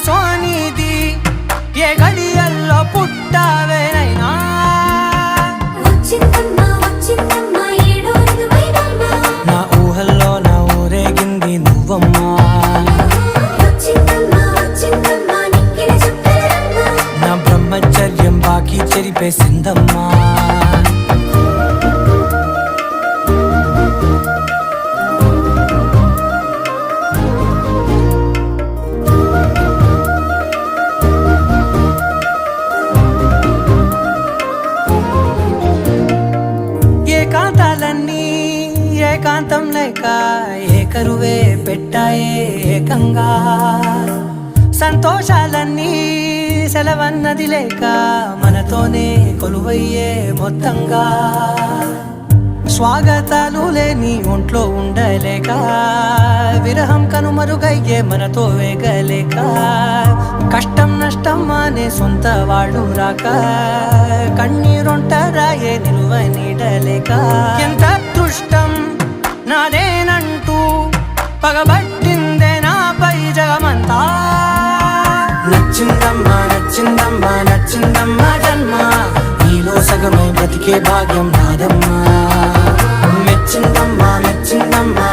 సోనిది ఏ గడియల్లో పుట్టావేనైనా నా ఊహల్లో నా ఊరేగింది నువ్వమ్మా నా బ్రహ్మచర్యం బాకీ చెరిపేసిందమ్మా ఏకాంతాలన్నీ ఏకాంతం లేక ఏకరువే పెట్టాయే ఏకంగా సంతోషాలన్నీ సెలవన్నది లేక మనతోనే కొలువయ్యే మొత్తంగా స్వాగతాలు లేని ఒంట్లో ఉండలేక విరహం కనుమరుగయ్యే మనతో వేగలేక కష్టం నష్టం అనే సొంత వాళ్ళు రాక కన్నీరొంటరాయే నిలువ నీడలేక ఎంత అదృష్టం నాదేనంటూ పగబట్టిందే నాపై జగమంతా నచ్చిందమ్మా నచ్చిందమ్మా నచ్చిందమ్మా జన్మ నీలో సగమై బ్రతికే భాగ్యం నాదమ్మా మెచ్చిందమ్మా మెచ్చిందమ్మా